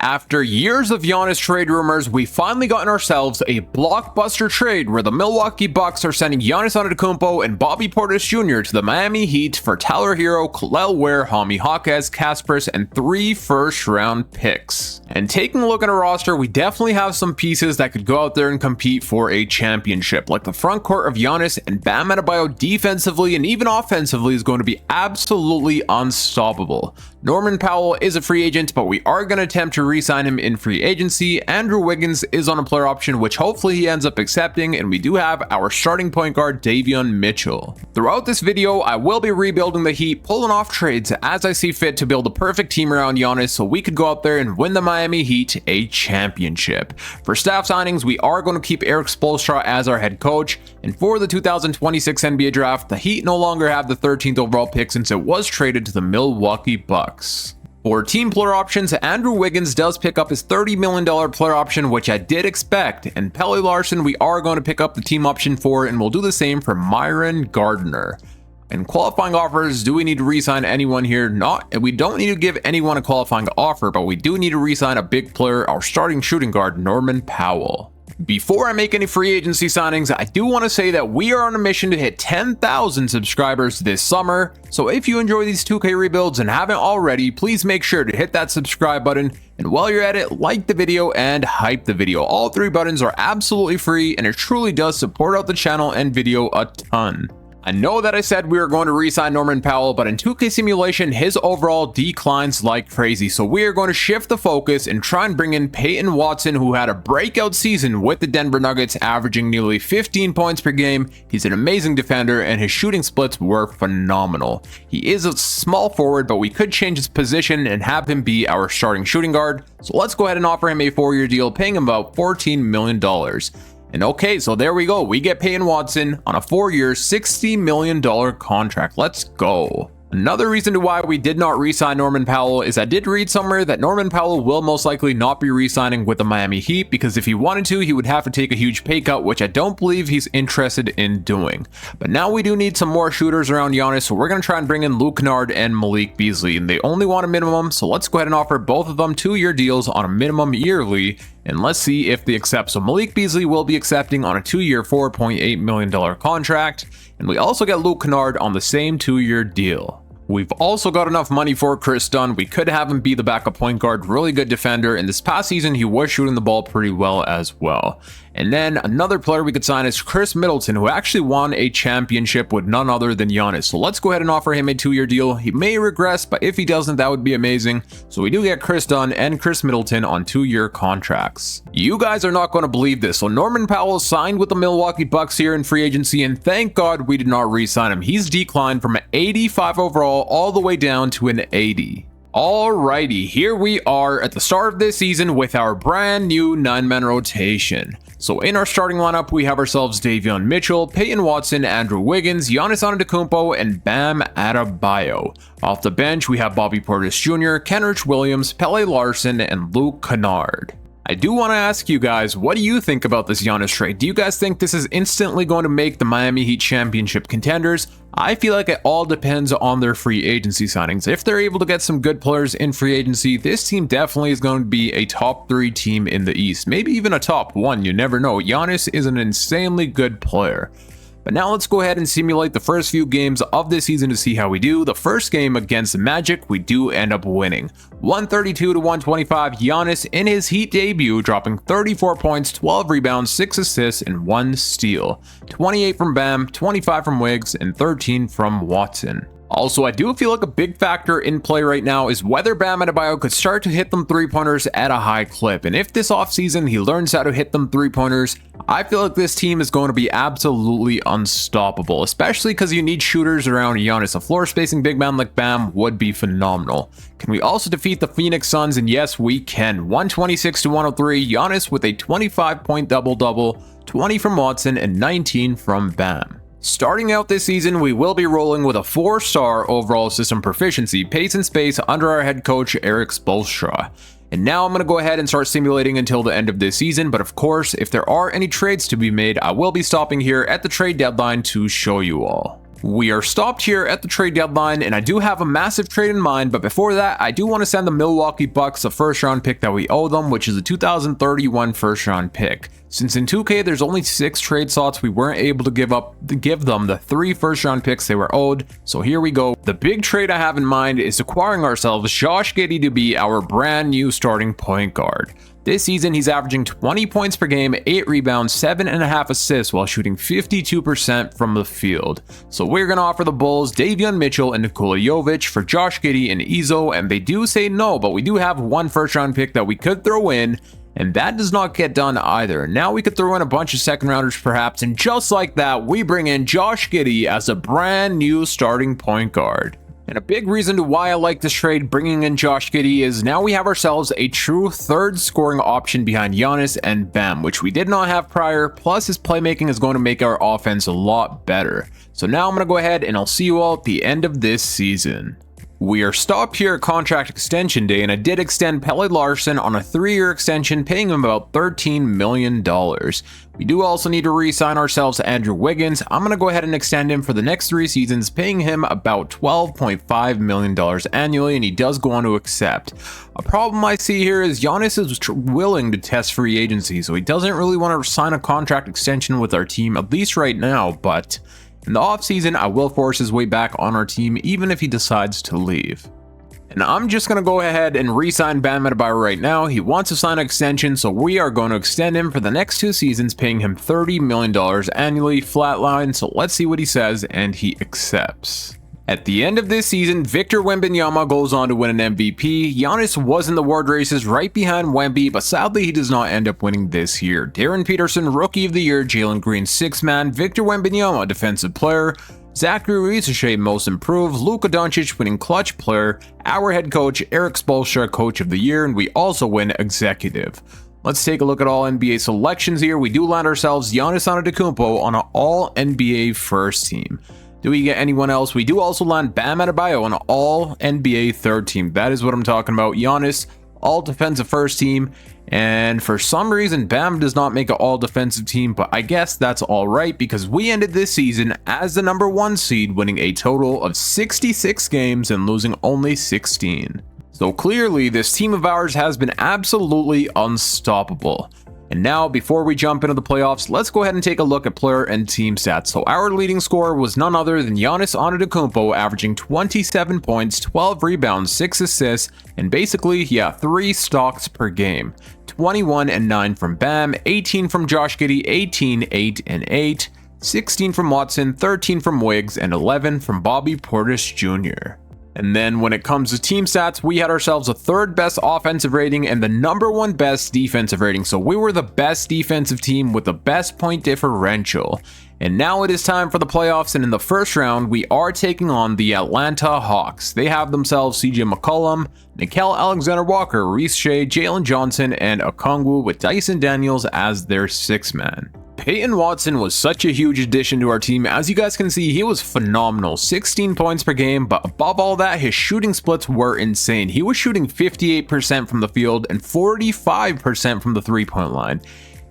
After years of Giannis trade rumors, we finally gotten ourselves a blockbuster trade where the Milwaukee Bucks are sending Giannis Antetokounmpo and Bobby Portis Jr. to the Miami Heat for Tyler Hero, Kel'el Ware, Jaime Jaquez, Kasparis, and 3 first-round picks. And taking a look at our roster, we definitely have some pieces that could go out there and compete for a championship, like the front court of Giannis and Bam Adebayo defensively and even offensively is going to be absolutely unstoppable. Norman Powell is a free agent, but we are going to attempt to re-sign him in free agency. Andrew Wiggins is on a player option, which hopefully he ends up accepting, and we do have our starting point guard Davion Mitchell. Throughout this video, I will be rebuilding the Heat, pulling off trades as I see fit to build a perfect team around Giannis so we could go out there and win the Miami Heat a championship. For staff signings, we are going to keep Erik Spoelstra as our head coach, and for the 2026 NBA draft, the Heat no longer have the 13th overall pick since it was traded to the Milwaukee Bucks. For team player options, Andrew Wiggins does pick up his $30 million player option, which I did expect, and Pelle Larsson we are going to pick up the team option for, and we'll do the same for Myron Gardner. And qualifying offers, do we need to re-sign anyone here? We don't need to give anyone a qualifying offer, but we do need to re-sign a big player, our starting shooting guard, Norman Powell. Before I make any free agency signings, I do want to say that we are on a mission to hit 10,000 subscribers this summer, so if you enjoy these 2K rebuilds and haven't already, please make sure to hit that subscribe button, and while you're at it, like the video and hype the video. All 3 buttons are absolutely free, and it truly does support out the channel and video a ton. I know that I said we were going to re-sign Norman Powell, but in 2K Simulation, his overall declines like crazy, so we are going to shift the focus and try and bring in Peyton Watson, who had a breakout season with the Denver Nuggets, averaging nearly 15 points per game. He's an amazing defender, and his shooting splits were phenomenal. He is a small forward, but we could change his position and have him be our starting shooting guard, so let's go ahead and offer him a 4-year deal, paying him about $14 million. And okay, so there we go. We get Peyton Watson on a 4-year, $60 million contract. Let's go. Another reason to why we did not re-sign Norman Powell is I did read somewhere that Norman Powell will most likely not be re-signing with the Miami Heat, because if he wanted to, he would have to take a huge pay cut, which I don't believe he's interested in doing. But now we do need some more shooters around Giannis, so we're going to try and bring in Luke Kennard and Malik Beasley, and they only want a minimum, so let's go ahead and offer both of them 2-year deals on a minimum yearly, and let's see if they accept. So Malik Beasley will be accepting on a 2-year, $4.8 million contract, and we also get Luke Kennard on the same 2-year deal. We've also got enough money for Chris Dunn. We could have him be the backup point guard, really good defender, and this past season he was shooting the ball pretty well as well. And then another player we could sign is Chris Middleton, who actually won a championship with none other than Giannis. So let's go ahead and offer him a 2-year deal. He may regress, but if he doesn't, that would be amazing. So we do get Chris Dunn and Chris Middleton on 2-year contracts. You guys are not going to believe this. So Norman Powell signed with the Milwaukee Bucks here in free agency, and thank God we did not re-sign him. He's declined from an 85 overall all the way down to an 80. Alrighty, here we are at the start of this season with our brand new 9-man rotation. So in our starting lineup, we have ourselves Davion Mitchell, Peyton Watson, Andrew Wiggins, Giannis Antetokounmpo, and Bam Adebayo. Off the bench, we have Bobby Portis Jr., Kenrich Williams, Pelle Larsson, and Luke Kennard. I do want to ask you guys, what do you think about this Giannis trade? Do you guys think this is instantly going to make the Miami Heat championship contenders? I feel like it all depends on their free agency signings. If they're able to get some good players in free agency, this team definitely is going to be a top 3 team in the East. Maybe even a top 1, you never know. Giannis is an insanely good player. But now let's go ahead and simulate the first few games of this season to see how we do. The first game against the Magic, we do end up winning. 132-125, Giannis in his Heat debut, dropping 34 points, 12 rebounds, 6 assists, and 1 steal. 28 from Bam, 25 from Wiggs, and 13 from Watson. Also, I do feel like a big factor in play right now is whether Bam Adebayo could start to hit them 3-pointers at a high clip. And if this offseason he learns how to hit them 3-pointers, I feel like this team is going to be absolutely unstoppable, especially because you need shooters around Giannis. A floor spacing big man like Bam would be phenomenal. Can we also defeat the Phoenix Suns? And yes, we can. 126-103, Giannis with a 25-point double-double, 20 from Watson, and 19 from Bam. Starting out this season, we will be rolling with a 4-star overall system proficiency, pace and space under our head coach Erik Spoelstra. And now I'm going to go ahead and start simulating until the end of this season, but of course, if there are any trades to be made, I will be stopping here at the trade deadline to show you all. We are stopped here at the trade deadline, and I do have a massive trade in mind, but before that, I do want to send the Milwaukee Bucks a first round pick that we owe them, which is a 2031 first round pick. Since in 2K there's only 6 trade slots, we weren't able to give them the 3 first round picks they were owed, so here we go. The big trade I have in mind is acquiring ourselves Josh Giddey to be our brand new starting point guard. This season, he's averaging 20 points per game, 8 rebounds, 7.5 assists while shooting 52% from the field. So we're going to offer the Bulls Davion Mitchell and Nikola Jovic for Josh Giddey and Izzo, and they do say no, but we do have 1 first round pick that we could throw in, and that does not get done either. Now we could throw in a bunch of second rounders perhaps, and just like that, we bring in Josh Giddey as a brand new starting point guard. And a big reason to why I like this trade bringing in Josh Giddey is now we have ourselves a true third scoring option behind Giannis and Bam, which we did not have prior, plus his playmaking is going to make our offense a lot better. So now I'm going to go ahead and I'll see you all at the end of this season. We are stopped here at contract extension day, and I did extend Pelle Larsson on a 3-year extension, paying him about $13 million. We do also need to re-sign ourselves Andrew Wiggins. I'm going to go ahead and extend him for the next 3 seasons, paying him about $12.5 million annually, and he does go on to accept. A problem I see here is Giannis is willing to test free agency, so he doesn't really want to sign a contract extension with our team, at least right now, but in the offseason, I will force his way back on our team even if he decides to leave. And I'm just going to go ahead and re-sign Bam Adebayo right now. He wants to sign an extension, so we are going to extend him for the next 2 seasons, paying him $30 million annually, flatline. So let's see what he says, and he accepts. At the end of this season, Victor Wembanyama goes on to win an MVP. Giannis was in the award races right behind Wemby, but sadly he does not end up winning this year. Darren Peterson, Rookie of the Year, Jalen Green, 6th Man, Victor Wembanyama, Defensive Player, Zachary Risache, Most Improved, Luka Doncic winning Clutch Player, our head coach, Eric Spoelstra, Coach of the Year, and we also win Executive. Let's take a look at all NBA selections here. We do land ourselves Giannis Antetokounmpo on an all NBA first team. Do we get anyone else? We do also land Bam Adebayo on an all NBA third team. That is what I'm talking about. Giannis, all defensive first team. And for some reason, Bam does not make an all defensive team, but I guess that's all right because we ended this season as the number 1 seed, winning a total of 66 games and losing only 16. So clearly, this team of ours has been absolutely unstoppable. And now, before we jump into the playoffs, let's go ahead and take a look at player and team stats. So our leading scorer was none other than Giannis Antetokounmpo, averaging 27 points, 12 rebounds, 6 assists, and basically, 3 stocks per game. 21 and 9 from Bam, 18 from Josh Giddey, 18, 8 and 8, 16 from Watson, 13 from Wiggs, and 11 from Bobby Portis Jr. And then when it comes to team stats, we had ourselves a 3rd best offensive rating and the number 1 best defensive rating. So we were the best defensive team with the best point differential. And now it is time for the playoffs, and in the first round, we are taking on the Atlanta Hawks. They have themselves CJ McCollum, Nickeil Alexander-Walker, Reese Shea, Jalen Johnson, and Okongwu, with Dyson Daniels as their 6th man. Peyton Watson was such a huge addition to our team. As you guys can see, he was phenomenal, 16 points per game, but above all that, his shooting splits were insane. He was shooting 58% from the field and 45% from the 3-point line.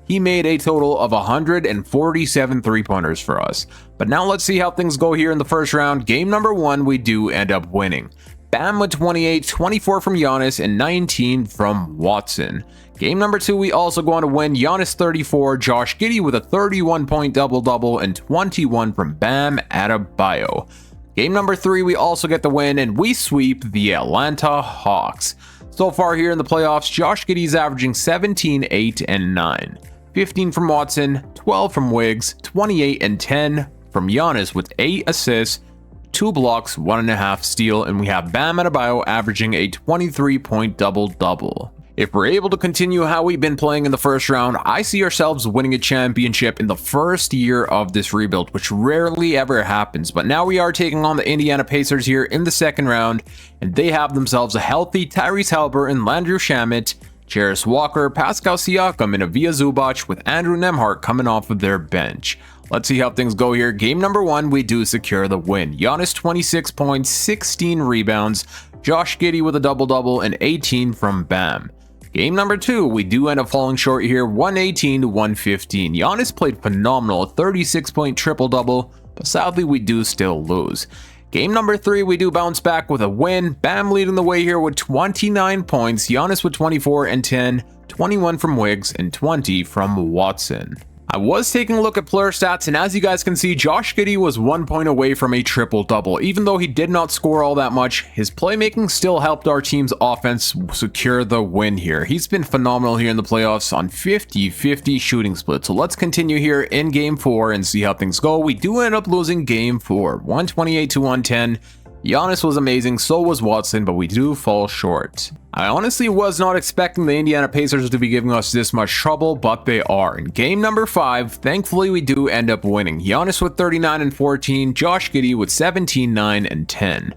He made a total of 147 3-pointers for us. But now let's see how things go here in the first round. Game number 1, we do end up winning. Bam with 28, 24 from Giannis, and 19 from Watson. Game number 2, we also go on to win. Giannis 34, Josh Giddey with a 31-point double-double, and 21 from Bam Adebayo. Game number 3, we also get the win, and we sweep the Atlanta Hawks. So far here in the playoffs, Josh Giddey's averaging 17, 8, and 9. 15 from Watson, 12 from Wiggs, 28 and 10 from Giannis with 8 assists, 2 blocks, 1.5 steal, and we have Bam Adebayo averaging a 23-point double-double. If we're able to continue how we've been playing in the first round, I see ourselves winning a championship in the first year of this rebuild, which rarely ever happens. But now we are taking on the Indiana Pacers here in the second round, and they have themselves a healthy Tyrese Haliburton, Landry Shamet, Jarris Walker, Pascal Siakam, and Avia Zubac, with Andrew Nembhard coming off of their bench. Let's see how things go here. Game number 1, we do secure the win. Giannis 26 points, 16 rebounds, Josh Giddey with a double-double, and 18 from Bam. Game number 2, we do end up falling short here, 118 to 115. Giannis played phenomenal, a 36-point triple-double, but sadly we do still lose. Game number 3, we do bounce back with a win. Bam leading the way here with 29 points, Giannis with 24 and 10, 21 from Wiggs, and 20 from Watson. I was taking a look at player stats, and as you guys can see, Josh Giddey was 1 point away from a triple-double. Even though he did not score all that much, his playmaking still helped our team's offense secure the win here. He's been phenomenal here in the playoffs on 50-50 shooting split. So let's continue here in Game 4 and see how things go. We do end up losing Game 4, 128 to 110. Giannis was amazing, so was Watson, but we do fall short. I honestly was not expecting the Indiana Pacers to be giving us this much trouble, but they are. In game number 5, thankfully we do end up winning. Giannis with 39 and 14, Josh Giddey with 17, 9, and 10.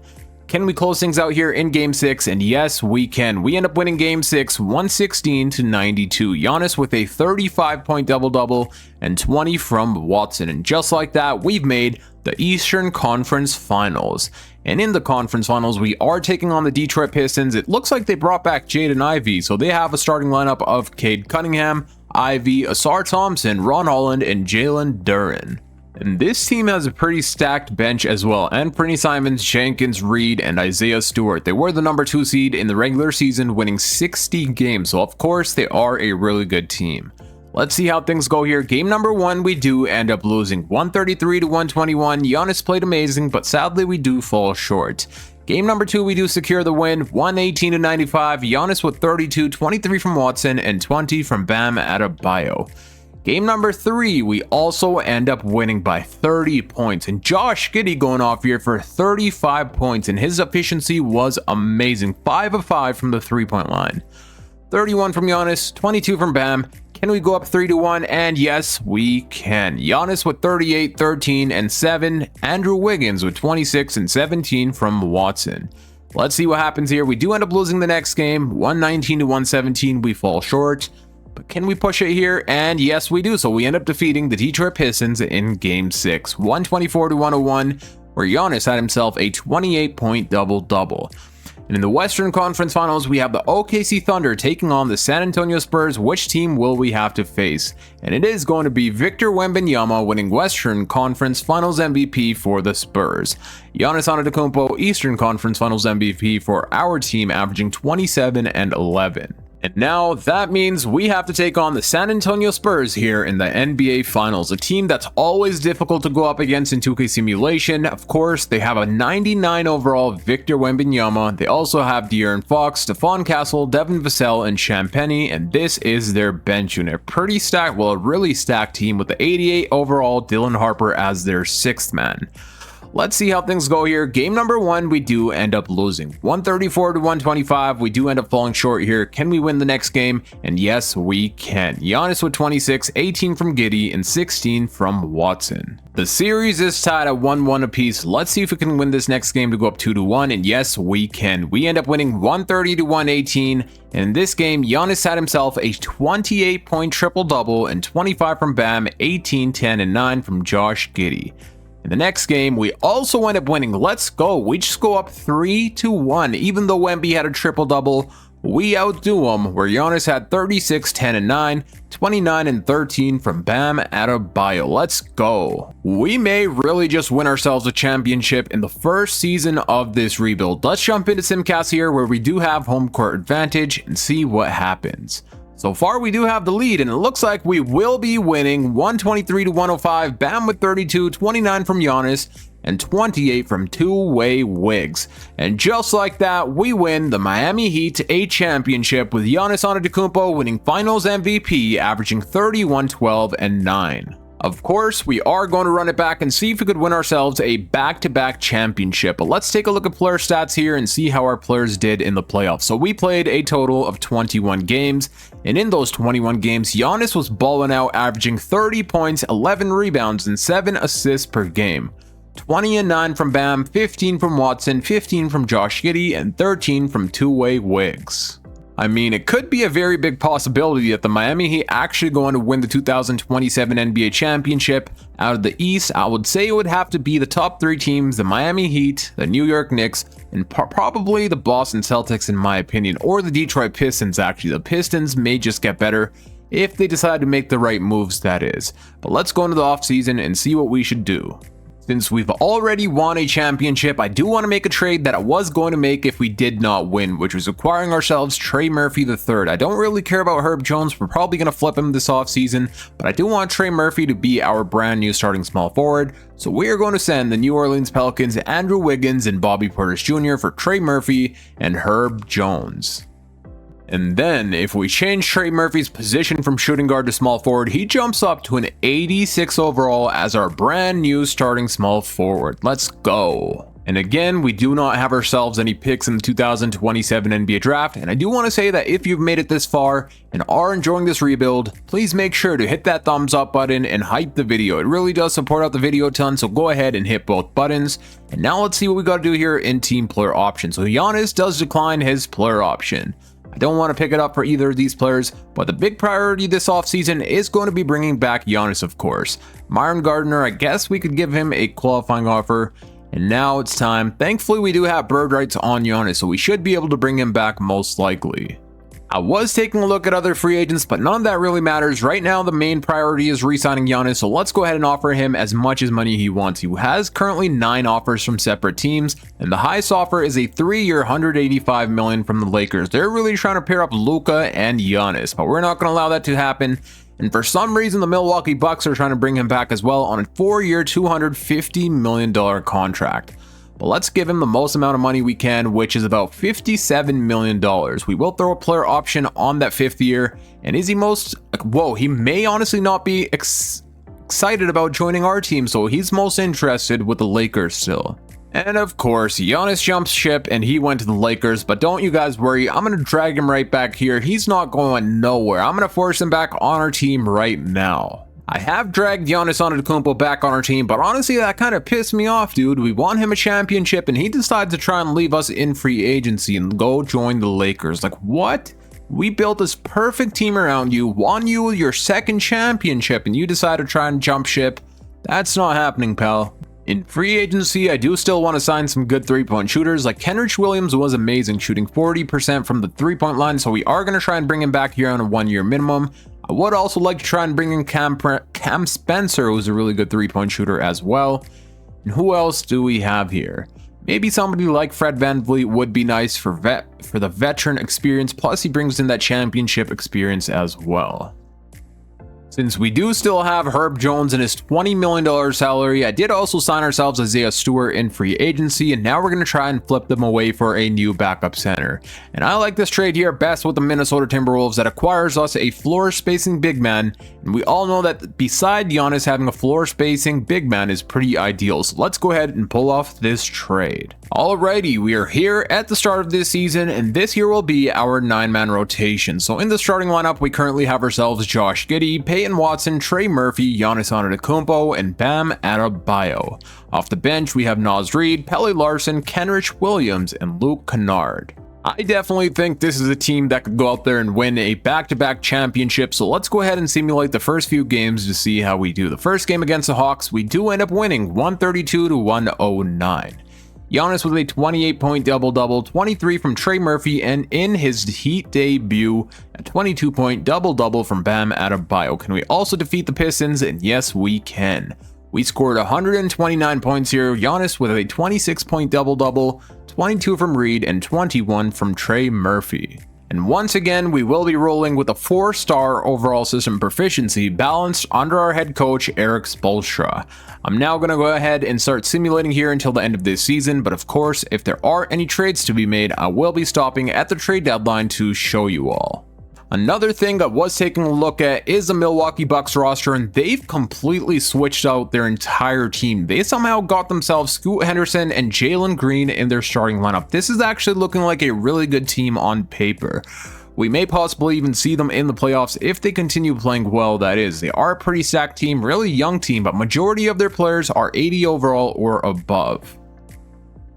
Can we close things out here in game 6? And yes, we can. We end up winning game 6, 116 to 92. Giannis with a 35-point double-double and 20 from Watson. And just like that, we've made the Eastern Conference Finals. And in the conference finals, we are taking on the Detroit Pistons. It looks like they brought back Jaden Ivey, so they have a starting lineup of Cade Cunningham, Ivey, Asar Thompson, Ron Holland, and Jalen Duren. And this team has a pretty stacked bench as well, and Prinny Simons, Jenkins, Reed, and Isaiah Stewart. They were the number 2 seed in the regular season, winning 60 games, so of course they are a really good team. Let's see how things go here. Game number 1, we do end up losing 133 to 121. Giannis played amazing, but sadly we do fall short. Game number 2, we do secure the win, 118 to 95. Giannis with 32, 23 from Watson, and 20 from Bam Adebayo. Game number 3, we also end up winning by 30 points, and Josh Giddey going off here for 35 points, and his efficiency was amazing. 5 of 5 from the 3-point line. 31 from Giannis, 22 from Bam. Can we go up 3-1? And yes, we can. Giannis with 38, 13, and 7. Andrew Wiggins with 26 and 17 from Watson. Let's see what happens here. We do end up losing the next game, 119 to 117. We fall short. But can we push it here? And yes, we do. So we end up defeating the Detroit Pistons in Game 6, 124 to 101, where Giannis had himself a 28-point double-double. And in the Western Conference Finals, we have the OKC Thunder taking on the San Antonio Spurs. Which team will we have to face? And it is going to be Victor Wembanyama winning Western Conference Finals MVP for the Spurs. Giannis Antetokounmpo, Eastern Conference Finals MVP for our team, averaging 27 and 11. And now that means we have to take on the San Antonio Spurs here in the NBA Finals, a team that's always difficult to go up against in 2K Simulation. Of course, they have a 99 overall Victor Wembanyama. They also have De'Aaron Fox, Stephon Castle, Devin Vassell, and Champagnie, and this is their bench unit. Pretty stacked, well, a really stacked team with the 88 overall Dylan Harper as their 6th man. Let's see how things go here. Game number 1, we do end up losing 134 to 125. We do end up falling short here. Can we win the next game? And yes, we can. Giannis with 26, 18 from Giddey, and 16 from Watson. The series is tied at 1-1 apiece. Let's see if we can win this next game to go up 2-1. And yes, we can. We end up winning 130 to 118. And in this game, Giannis had himself a 28-point triple-double and 25 from Bam, 18, 10, and 9 from Josh Giddey. In the next game, we also end up winning. Let's go. We just go up 3-1. Even though Wemby had a triple-double, we outdo him, where Giannis had 36, 10, and 9, 29 and 13 from Bam Adebayo. Let's go. We may really just win ourselves a championship in the first season of this rebuild. Let's jump into Simcast here, where we do have home court advantage, and see what happens. So far, we do have the lead, and it looks like we will be winning 123 to 105. Bam with 32, 29 from Giannis, and 28 from two-way Wiggs. And just like that, we win the Miami Heat a championship with Giannis Antetokounmpo winning Finals MVP, averaging 31, 12, and 9. Of course, we are going to run it back and see if we could win ourselves a back-to-back championship. But let's take a look at player stats here and see how our players did in the playoffs. So we played a total of 21 games, and in those 21 games, Giannis was balling out, averaging 30 points, 11 rebounds, and 7 assists per game. 20 and 9 from Bam, 15 from Watson, 15 from Josh Giddey, and 13 from two-way Wiggs. I mean, it could be a very big possibility that the Miami Heat actually going to win the 2027 NBA championship. Out of the East, I would say it would have to be the top 3 teams, the Miami Heat, the New York Knicks, and probably the Boston Celtics in my opinion, or the Detroit Pistons actually. The Pistons may just get better if they decide to make the right moves, that is. But let's go into the offseason and see what we should do. Since we've already won a championship, I do want to make a trade that I was going to make if we did not win, which was acquiring ourselves Trey Murphy III. I don't really care about Herb Jones. We're probably going to flip him this offseason, but I do want Trey Murphy to be our brand new starting small forward. So we are going to send the New Orleans Pelicans Andrew Wiggins and Bobby Portis Jr. for Trey Murphy and Herb Jones. And then, if we change Trey Murphy's position from shooting guard to small forward, he jumps up to an 86 overall as our brand new starting small forward. Let's go. And again, we do not have ourselves any picks in the 2027 NBA draft, and I do want to say that if you've made it this far and are enjoying this rebuild, please make sure to hit that thumbs up button and hype the video. It really does support out the video a ton, so go ahead and hit both buttons. And now let's see what we got to do here in team player option. So Giannis does decline his player option. I don't want to pick it up for either of these players, but the big priority this offseason is going to be bringing back Giannis, of course. Myron Gardner, I guess we could give him a qualifying offer. And now it's time. Thankfully, we do have bird rights on Giannis, so we should be able to bring him back most likely. I was taking a look at other free agents, but none of that really matters. Right now, the main priority is re-signing Giannis, so let's go ahead and offer him as much as money he wants. He has currently 9 offers from separate teams, and the highest offer is a 3-year $185 million from the Lakers. They're really trying to pair up Luka and Giannis, but we're not going to allow that to happen. And for some reason, the Milwaukee Bucks are trying to bring him back as well on a 4-year $250 million contract. But let's give him the most amount of money we can, which is about $57 million. We will throw a player option on that 5th year. And is he he may honestly not be excited about joining our team, so he's most interested with the Lakers still. And of course, Giannis jumps ship and he went to the Lakers, but don't you guys worry, I'm going to drag him right back here. He's not going nowhere. I'm going to force him back on our team right now. I have dragged Giannis Antetokounmpo back on our team, but honestly, that kind of pissed me off, dude. We won him a championship, and he decides to try and leave us in free agency and go join the Lakers. Like, what? We built this perfect team around you, won you your 2nd championship, and you decide to try and jump ship? That's not happening, pal. In free agency, I do still want to sign some good 3-point shooters. Like Kenrich Williams was amazing, shooting 40% from the 3-point line, so we are going to try and bring him back here on a 1-year minimum. I would also like to try and bring in Cam Spencer, who's a really good 3-point shooter as well. And who else do we have here? Maybe somebody like Fred VanVleet would be nice for the veteran experience, plus he brings in that championship experience as well. Since we do still have Herb Jones and his $20 million salary, I did also sign ourselves Isaiah Stewart in free agency, and now we're going to try and flip them away for a new backup center. And I like this trade here best with the Minnesota Timberwolves that acquires us a floor spacing big man, and we all know that beside Giannis, having a floor spacing big man is pretty ideal, so let's go ahead and pull off this trade. Alrighty, we are here at the start of this season, and this here will be our 9-man rotation. So in the starting lineup, we currently have ourselves Josh Giddey, Peyton Watson, Trey Murphy, Giannis Antetokounmpo, and Bam Adebayo. Off the bench, we have Naz Reid, Pelle Larsson, Kenrich Williams, and Luke Kennard. I definitely think this is a team that could go out there and win a back-to-back championship, so let's go ahead and simulate the first few games to see how we do. The first game against the Hawks, we do end up winning 132-109. Giannis with a 28-point double-double, 23 from Trey Murphy, and in his Heat debut, a 22-point double-double from Bam Adebayo. Can we also defeat the Pistons? And yes, we can. We scored 129 points here. Giannis with a 26-point double-double, 22 from Reid, and 21 from Trey Murphy. And once again, we will be rolling with a 4-star overall system proficiency balanced under our head coach, Erik Spoelstra. I'm now going to go ahead and start simulating here until the end of this season, but of course, if there are any trades to be made, I will be stopping at the trade deadline to show you all. Another thing I was taking a look at is the Milwaukee Bucks roster, and they've completely switched out their entire team. They somehow got themselves Scoot Henderson and Jalen Green in their starting lineup. This is actually looking like a really good team on paper. We may possibly even see them in the playoffs if they continue playing well, that is. They are a pretty stacked team, really young team, but majority of their players are 80 overall or above.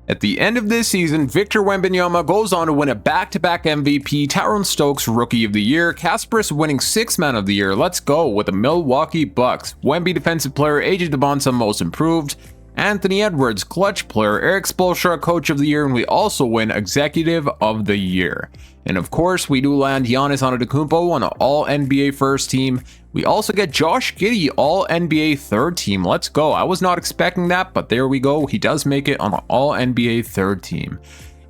At the end of this season, Victor Wembanyama goes on to win a back-to-back MVP, Tyrone Stokes Rookie of the Year, Kasparis winning 6th Man of the Year. Let's go with the Milwaukee Bucks. Wemby Defensive Player, AJ Debonsa Most Improved, Anthony Edwards, Clutch Player, Eric Spoelstra, Coach of the Year, and we also win Executive of the Year. And of course, we do land Giannis Antetokounmpo on an All-NBA First Team. We also get Josh Giddey, All-NBA Third Team. Let's go. I was not expecting that, but there we go. He does make it on an All-NBA Third Team.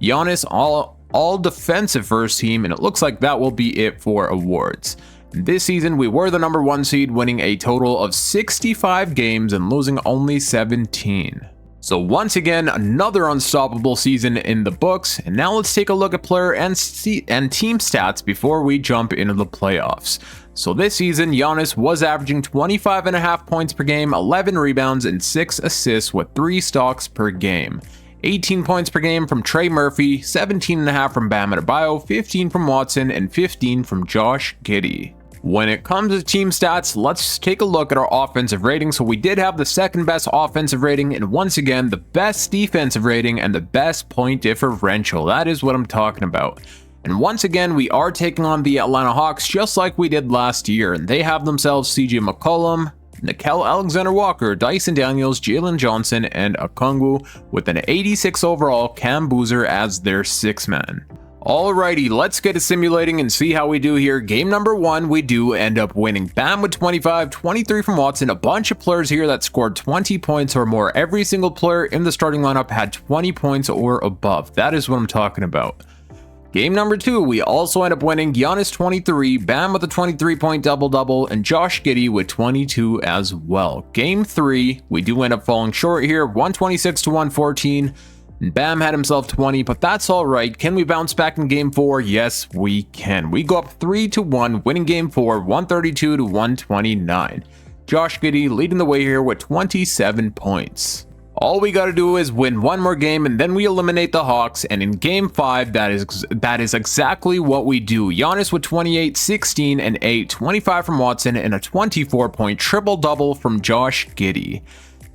Giannis, all Defensive First Team, and it looks like that will be it for awards. This season, we were the number 1 seed, winning a total of 65 games and losing only 17. So once again, another unstoppable season in the books, and now let's take a look at player and team stats before we jump into the playoffs. So this season, Giannis was averaging 25.5 points per game, 11 rebounds, and 6 assists with 3 stocks per game. 18 points per game from Trey Murphy, 17.5 from Bam Adebayo, 15 from Watson, and 15 from Josh Giddey. When it comes to team stats, let's take a look at our offensive rating. So we did have the second best offensive rating, and once again, the best defensive rating and the best point differential. That is what I'm talking about. And once again, we are taking on the Atlanta Hawks just like we did last year, and they have themselves CJ McCollum, Nickeil Alexander-Walker, Dyson Daniels, Jalen Johnson, and Okongwu, with an 86 overall Cam Boozer as their 6th man. Alrighty, let's get to simulating and see how we do here. Game number 1, we do end up winning. Bam with 25, 23 from Watson, a bunch of players here that scored 20 points or more. Every single player in the starting lineup had 20 points or above. That is what I'm talking about. Game number 2, we also end up winning. Giannis 23, Bam with a 23-point double-double, and Josh Giddey with 22 as well. Game 3, we do end up falling short here, 126 to 114. And Bam had himself 20, but that's alright. Can we bounce back in game 4? Yes, we can. We go up 3-1, winning game 4, 132 to 129. Josh Giddey leading the way here with 27 points. All we gotta do is win one more game and then we eliminate the Hawks, and in game 5, that is exactly what we do. Giannis with 28, 16, and 8, 25 from Watson, and a 24-point triple-double from Josh Giddey.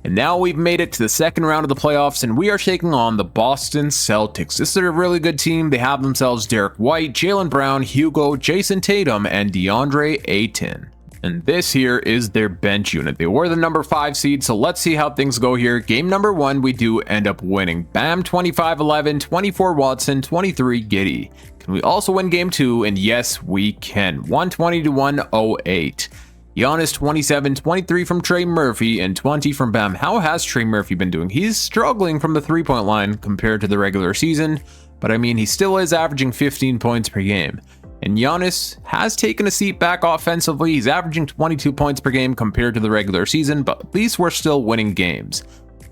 And now we've made it to the second round of the playoffs, and we are taking on the Boston Celtics. This is a really good team. They have themselves Derek White, Jaylen Brown, Hugo, Jason Tatum, and DeAndre Ayton. And this here is their bench unit. They were the number 5 seed, so let's see how things go here. Game number 1, we do end up winning. Bam 25-11, 24 Watson, 23 Giddey. Can we also win game 2? And yes, we can. 120 to 108. Giannis 27, 23 from Trey Murphy, and 20 from Bam. How has Trey Murphy been doing? He's struggling from the 3-point line compared to the regular season, but I mean, he still is averaging 15 points per game. And Giannis has taken a seat back offensively. He's averaging 22 points per game compared to the regular season, but at least we're still winning games.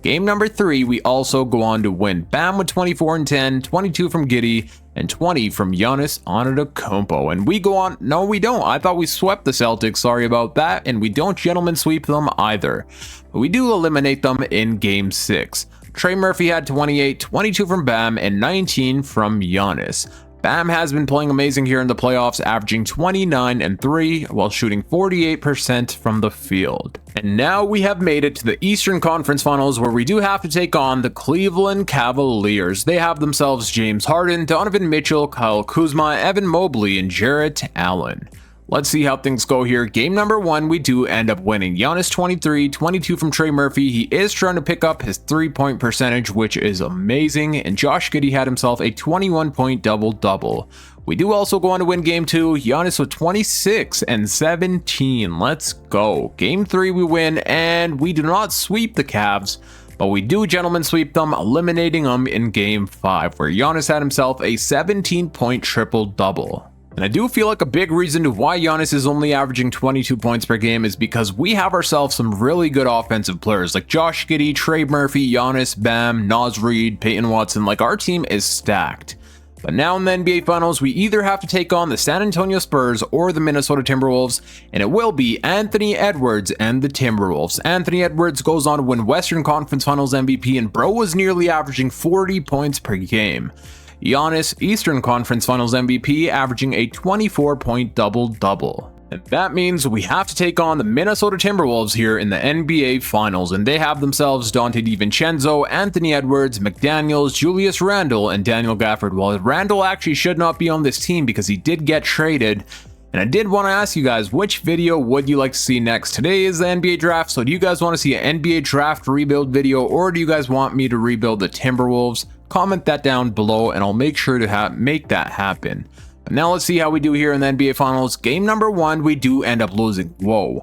Game number 3, we also go on to win. Bam with 24 and 10, 22 from Giddey, and 20 from Giannis Antetokounmpo. And we go on, no we don't, I thought we swept the Celtics, sorry about that, and we don't gentlemen sweep them either. But we do eliminate them in game 6. Trey Murphy had 28, 22 from Bam, and 19 from Giannis. Bam has been playing amazing here in the playoffs, averaging 29 and 3 while shooting 48% from the field. And now we have made it to the Eastern Conference Finals, where we do have to take on the Cleveland Cavaliers. They have themselves James Harden, Donovan Mitchell, Kyle Kuzma, Evan Mobley, and Jarrett Allen. Let's see how things go here. Game number 1, we do end up winning. Giannis 23, 22 from Trey Murphy. He is trying to pick up his 3-point percentage, which is amazing. And Josh Giddey had himself a 21-point double-double. We do also go on to win game 2. Giannis with 26 and 17. Let's go. Game 3 we win, and we do not sweep the Cavs, but we do gentlemen sweep them, eliminating them in game 5, where Giannis had himself a 17-point triple-double. And I do feel like a big reason to why Giannis is only averaging 22 points per game is because we have ourselves some really good offensive players like Josh Giddey, Trey Murphy, Giannis, Bam, Naz Reid, Peyton Watson. Like, our team is stacked. But now in the NBA Finals, we either have to take on the San Antonio Spurs or the Minnesota Timberwolves, and it will be Anthony Edwards and the Timberwolves. Anthony Edwards goes on to win Western Conference Finals MVP, and bro was nearly averaging 40 points per game. Giannis, Eastern Conference Finals MVP, averaging a 24-point double-double. And that means we have to take on the Minnesota Timberwolves here in the NBA Finals, and they have themselves Dante DiVincenzo, Anthony Edwards, McDaniels, Julius Randle, and Daniel Gafford. While Randle actually should not be on this team because he did get traded, And I did want to ask you guys, which video would you like to see next? Today is the NBA draft, so do you guys want to see an NBA draft rebuild video, or do you guys want me to rebuild the Timberwolves? Comment that down below and I'll make sure to make that happen. But now let's see how we do here in the NBA Finals. Game number 1, we do end up losing. Whoa.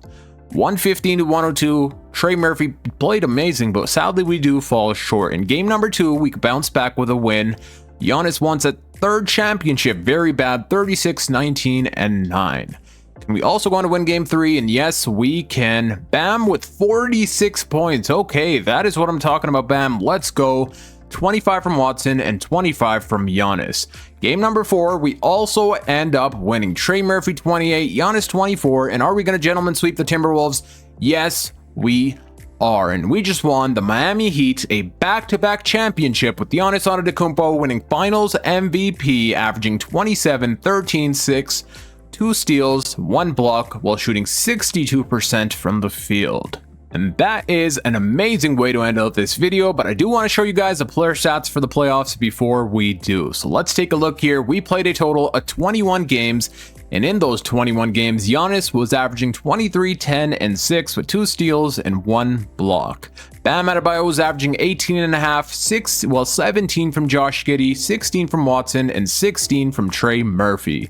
115 to 102. Trey Murphy played amazing, but sadly we do fall short. In game number 2, we bounce back with a win. Giannis wants a 3rd championship, very bad, 36, 19, and 9. Can we also go on to win game 3? And yes, we can. Bam with 46 points. Okay, that is what I'm talking about, Bam. Let's go. 25 from Watson and 25 from Giannis. Game number 4, we also end up winning. Trey Murphy 28, Giannis 24, and are we going to gentlemen sweep the Timberwolves? Yes, we are, and we just won the Miami Heat a back-to-back championship with Giannis Antetokounmpo winning Finals MVP, averaging 27, 13, 6, 2 steals, 1 block, while shooting 62% from the field. And that is an amazing way to end out this video, but I do want to show you guys the player stats for the playoffs before we do. So let's take a look here. We played a total of 21 games, and in those 21 games, Giannis was averaging 23, 10, and 6 with 2 steals and 1 block. Bam Adebayo was averaging 18.5, 17 from Josh Giddey, 16 from Watson, and 16 from Trey Murphy.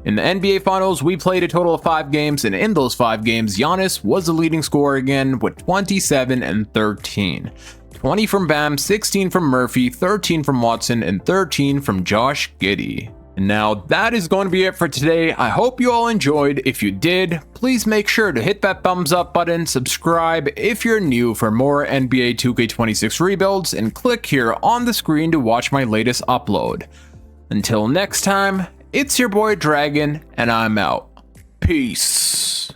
In the NBA Finals, we played a total of 5 games, and in those 5 games, Giannis was the leading scorer again with 27 and 13. 20 from Bam, 16 from Murphy, 13 from Watson, and 13 from Josh Giddey. And now that is going to be it for today. I hope you all enjoyed. If you did, please make sure to hit that thumbs up button, subscribe if you're new for more NBA 2K26 rebuilds, and click here on the screen to watch my latest upload. Until next time, it's your boy Dragon, and I'm out. Peace.